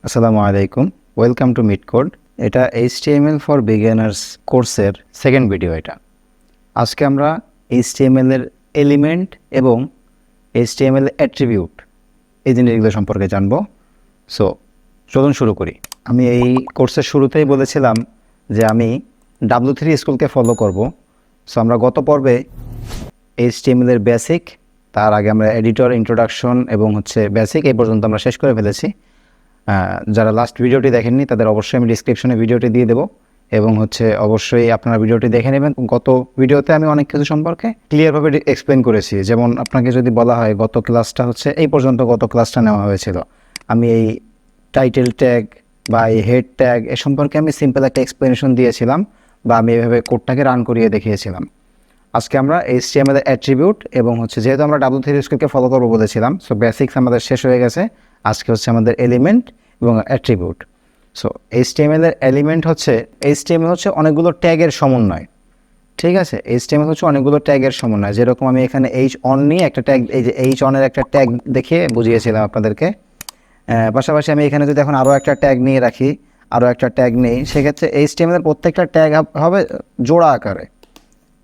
আসসালামু আলাইকুম, welcome to মিটকোড। এটা HTML ফর বিগিনার্স কোর্সের সেকেন্ড ভিডিও। এটা আজকে আমরা HTML এর এলিমেন্ট এবং HTML অ্যাট্রিবিউট এই জিনিসগুলো সম্পর্কে জানবো। সো চলুন শুরু করি। আমি এই কোর্সের শুরুতেই বলেছিলাম যে আমি W3 স্কুলকে ফলো করব। সো আমরা গত পর্বে HTML এর বেসিক, তার আগে আমরা এডিটর, ইন্ট্রোডাকশন এবং বেসিক এই পর্যন্ত আমরা শেষ করে ফেলেছি। যারা লাস্ট ভিডিওটি দেখেননি তাদের অবশ্যই আমি ডিসক্রিপশনে ভিডিওটি দিয়ে দেবো এবং অবশ্যই আপনারা ভিডিওটি দেখে নেবেন। গত ভিডিওতে আমি অনেক কিছু সম্পর্কে ক্লিয়ারভাবে এক্সপ্লেন করেছি। যেমন আপনাকে যদি বলা হয় গত ক্লাসটা এই পর্যন্ত গত ক্লাসটা নেওয়া হয়েছিল, আমি এই টাইটেল ট্যাগ বা এই হেড ট্যাগ এ সম্পর্কে আমি সিম্পল একটা এক্সপ্লেনেশন দিয়েছিলাম বা আমি এভাবে কোডটাকে রান করিয়ে দেখিয়েছিলাম। আজকে আমরা HTML এর অ্যাট্রিবিউট এবং যেহেতু আমরা W3 স্কুলকে ফলো করবো বলেছিলাম, সো বেসিক্স আমাদের শেষ হয়ে গেছে। আজকে আমাদের এলিমেন্ট এবং অ্যাট্রিবিউট। সো HTML এর এলিমেন্ট HTML অনেকগুলো ট্যাগের সমন্বয়। ঠিক আছে, HTML অনেকগুলো ট্যাগের সমন্বয়। যেরকম আমি এখানে h1 নিয়ে একটা ট্যাগ, এই যে h1 এর একটা ট্যাগ দেখিয়ে বুঝিয়েছিলাম আপনাদেরকে। পাশাপাশি আমি এখানে যদি এখন আরও একটা ট্যাগ নিয়ে রাখি, আরও একটা ট্যাগ নেই, সেক্ষেত্রে HTML এর প্রত্যেকটা ট্যাগ হবে জোড়া আকারে।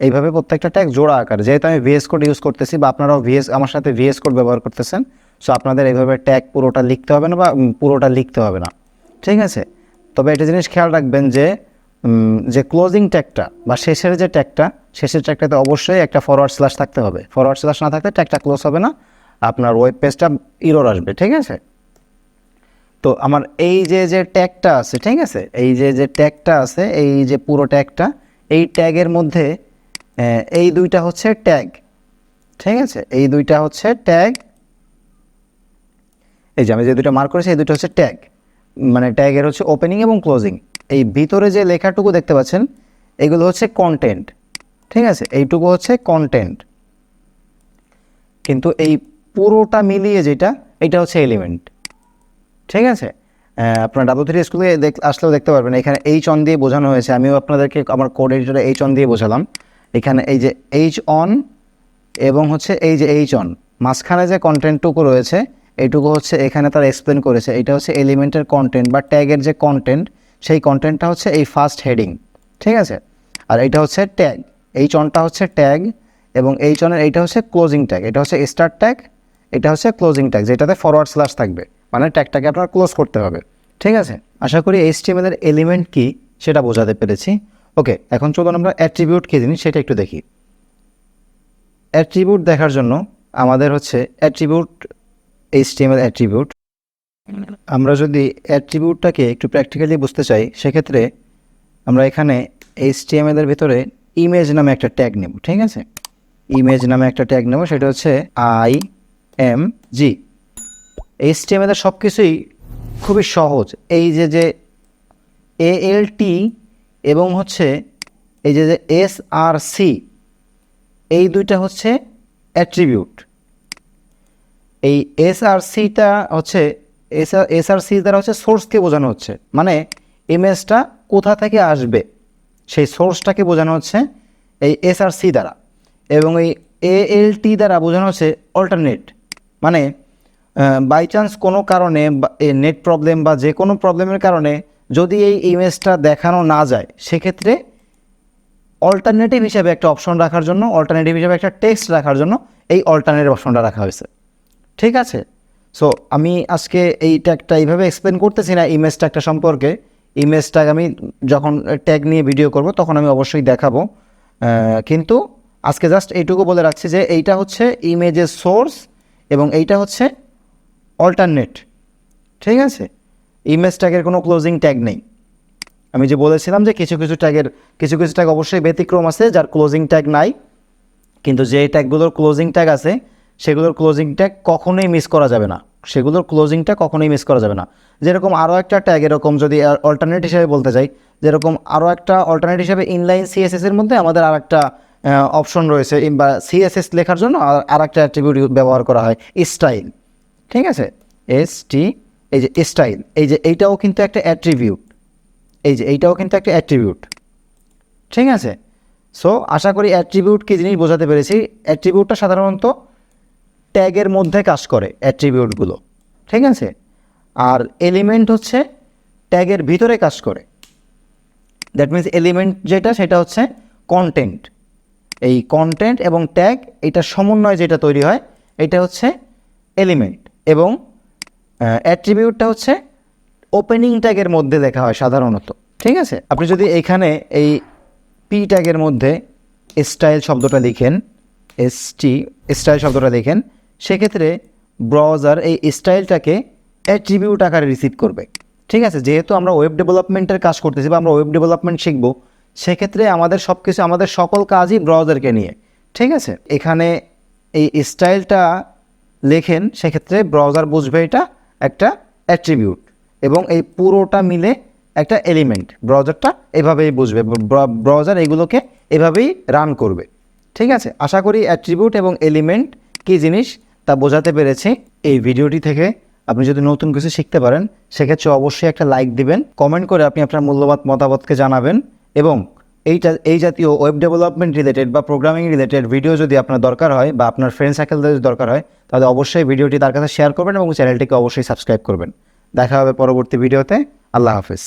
এইভাবে প্রত্যেকটা ট্যাগ জোড়া আকারে। যেহেতু আমি VS কোড ইউজ করতেছি বা আপনারাও আমার সাথে VS কোড ব্যবহার করতেছেন, সো আপনাদের এইভাবে ট্যাগ পুরোটা লিখতে হবে না বা পুরোটা লিখতে হবে না। ঠিক আছে, তবে একটা জিনিস খেয়াল রাখবেন যে ক্লোজিং ট্যাগটা বা শেষের যে ট্যাগটা, শেষের ট্যাগটাতে অবশ্যই একটা ফরওয়ার্ড স্ল্যাশ থাকতে হবে। ফরওয়ার্ড স্ল্যাশ না থাকলে ট্যাগটা ক্লোজ হবে না, আপনার ওয়েব পেজটা ইরর আসবে। ঠিক আছে, তো আমার এই যে ট্যাগটা আছে, ঠিক আছে, এই যে ট্যাগটা আছে, এই যে পুরো ট্যাগটা, এই ট্যাগের মধ্যে এই দুইটা ট্যাগ। ঠিক আছে, এই দুইটা ট্যাগ। এই যে আমি যে দুটো মার্ক করেছি এই দুটো ট্যাগ, মানে ট্যাগের ওপেনিং এবং ক্লোজিং। এই ভিতরে যে লেখাটুকু দেখতে পাচ্ছেন এগুলো কন্টেন্ট। ঠিক আছে, এইটুকু কন্টেন্ট, কিন্তু এই পুরোটা মিলিয়ে এটা এলিমেন্ট। ঠিক আছে, আপনার W3 স্কুলে আসলেও দেখতে পারবেন এখানে h1 দিয়ে বোঝানো হয়েছে। আমিও আপনাদেরকে আমার কোড এডিটরে h1 দিয়ে বোঝালাম। এখানে এই যে h1 এবং এই যে h1 মাঝখানে যে কন্টেন্টটুকু রয়েছে এইটুকু এখানে তারা এক্সপ্লেন করেছে। এটা এলিমেন্টের কন্টেন্ট বা ট্যাগের যে কন্টেন্ট, সেই কন্টেন্টটা এই ফার্স্ট হেডিং। ঠিক আছে, আর এইটা ট্যাগ, h1টা ট্যাগ এবং h1 এর এইটা ক্লোজিং ট্যাগ। এটা স্টার্ট ট্যাগ, এটা ক্লোজিং ট্যাগ, যেটাতে ফরওয়ার্ড স্ল্যাশ থাকবে, মানে ট্যাগটাকে আপনার ক্লোজ করতে হবে। ঠিক আছে, আশা করি HTML এর এলিমেন্ট কি সেটা বোঝাতে পেরেছি। ওকে, এখন চলুন আমরা অ্যাট্রিবিউট কী জিনিস সেটা একটু দেখি। অ্যাট্রিবিউট দেখার জন্য আমাদের অ্যাট্রিবিউট, HTML অ্যাট্রিবিউট। আমরা যদি অ্যাট্রিবিউটটাকে একটু প্র্যাকটিক্যালি বুঝতে চাই, সেক্ষেত্রে আমরা এখানে HTML এর ভিতরে ইমেজ নামে একটা ট্যাগ নেব। ঠিক আছে, ইমেজ নামে একটা ট্যাগ নেব, সেটা IMG। HTML এর সব কিছুই খুবই সহজ। এই যে ALT এবং এই যে SRC, এই দুইটা অ্যাট্রিবিউট। এই SRCটা SRC দ্বারা সোর্সকে বোঝানো হচ্ছে, মানে ইমেজটা কোথা থেকে আসবে সেই সোর্সটাকে বোঝানো হচ্ছে এই SRC দ্বারা। এবং এই ALT দ্বারা বোঝানো হচ্ছে অল্টারনেট, মানে বাই চান্স কোনো কারণে নেট প্রবলেম বা যে কোনো প্রবলেমের কারণে যদি এই ইমেজটা দেখানো না যায়, সেক্ষেত্রে অল্টারনেটিভ হিসেবে একটা অপশন রাখার জন্য, অল্টারনেটিভ হিসেবে একটা টেক্সট রাখার জন্য এই অল্টারনেটিভ অপশনটা রাখা হয়েছে। ঠিক আছে, সো আমি আজকে এই ট্যাগটা এইভাবে এক্সপ্লেন করতেছি না ইমেজ ট্যাগটা সম্পর্কে। ইমেজ ট্যাগ আমি যখন ট্যাগ নিয়ে ভিডিও করব তখন আমি অবশ্যই দেখাবো, কিন্তু আজকে জাস্ট এইটুকু বলে রাখছি যে এইটা ইমেজের সোর্স এবং এইটা অল্টারনেট। ঠিক আছে, ইমেজ ট্যাগের কোনো ক্লোজিং ট্যাগ নেই। আমি যে বলেছিলাম যে কিছু কিছু ট্যাগ অবশ্যই ব্যতিক্রম আছে যার ক্লোজিং ট্যাগ নাই, কিন্তু যে ট্যাগগুলোর ক্লোজিং ট্যাগ আছে সেগুলোর ক্লোজিং ট্যাগ কখনোই মিস করা যাবে না, সেগুলোর ক্লোজিংটা কখনোই মিস করা যাবে না। যেরকম আরও একটা ট্যাগ, এরকম যদি অল্টারনেট হিসেবে বলতে চাই, যেরকম আরও একটা অল্টারনেট হিসেবে ইনলাইন CSS এর মধ্যে আমাদের আর একটা অপশন রয়েছে, বা CSS লেখার জন্য আর একটা অ্যাট্রিবিউট ব্যবহার করা হয়, স্টাইল। ঠিক আছে, ST, এই যে স্টাইল, এই যে এইটাও কিন্তু একটা অ্যাট্রিবিউট, এই যে এইটাও কিন্তু একটা অ্যাট্রিবিউট। ঠিক আছে, সো আশা করি অ্যাট্রিবিউট কী জিনিস বোঝাতে পেরেছি। অ্যাট্রিবিউটটা সাধারণত ট্যাগের মধ্যে কাজ করে, অ্যাট্রিবিউটগুলো। ঠিক আছে, আর এলিমেন্ট হচ্ছে ট্যাগের ভিতরে কাজ করে। দ্যাট মিনস এলিমেন্ট যেটা সেটা হচ্ছে কন্টেন্ট। এই কন্টেন্ট এবং ট্যাগ এটা সমন্বয় যেটা তৈরি হয় এটা হচ্ছে এলিমেন্ট। এবং অ্যাট্রিবিউটটা হচ্ছে ওপেনিং ট্যাগের মধ্যে লেখা হয় সাধারণত, ঠিক আছে। আপনি যদি এখানে এই পি ট্যাগের মধ্যে স্টাইল শব্দটা লিখেন, স্টাইল শব্দটা লিখেন, সেক্ষেত্রে ব্রাউজার এই স্টাইলটাকে অ্যাট্রিবিউট আকারে রিসিভ করবে, ঠিক আছে। যেহেতু আমরা ওয়েব ডেভেলপমেন্টের কাজ করতেছি বা আমরা ওয়েব ডেভেলপমেন্ট শিখব, সেক্ষেত্রে আমাদের সব কিছু, আমাদের সকল কাজই ব্রাউজারকে নিয়ে, ঠিক আছে। এখানে এই স্টাইলটা লেখেন, সেক্ষেত্রে ব্রাউজার বুঝবে এটা একটা অ্যাট্রিবিউট এবং এই পুরোটা মিলে একটা এলিমেন্ট। ব্রাউজারটা এভাবেই বুঝবে, ব্রাউজার এগুলোকে এভাবেই রান করবে, ঠিক আছে। আশা করি অ্যাট্রিবিউট এবং এলিমেন্ট কী জিনিস তা বোঝাতে পেরেছি। এই ভিডিওটি থেকে আপনি যদি নতুন কিছু শিখতে পারেন সেক্ষেত্রে অবশ্যই একটা লাইক দিবেন, কমেন্ট করে আপনি আপনার মূল্যবান মতামতকে জানাবেন। এবং এই জাতীয় ওয়েব ডেভেলপমেন্ট রিলেটেড বা প্রোগ্রামিং রিলেটেড ভিডিও যদি আপনার দরকার হয় বা আপনার ফ্রেন্ড সার্কেলদের যদি দরকার হয়, তাহলে অবশ্যই ভিডিওটি তার কাছে শেয়ার করবেন এবং চ্যানেলটিকে অবশ্যই সাবস্ক্রাইব করবেন। দেখা হবে পরবর্তী ভিডিওতে। আল্লাহ হাফেজ।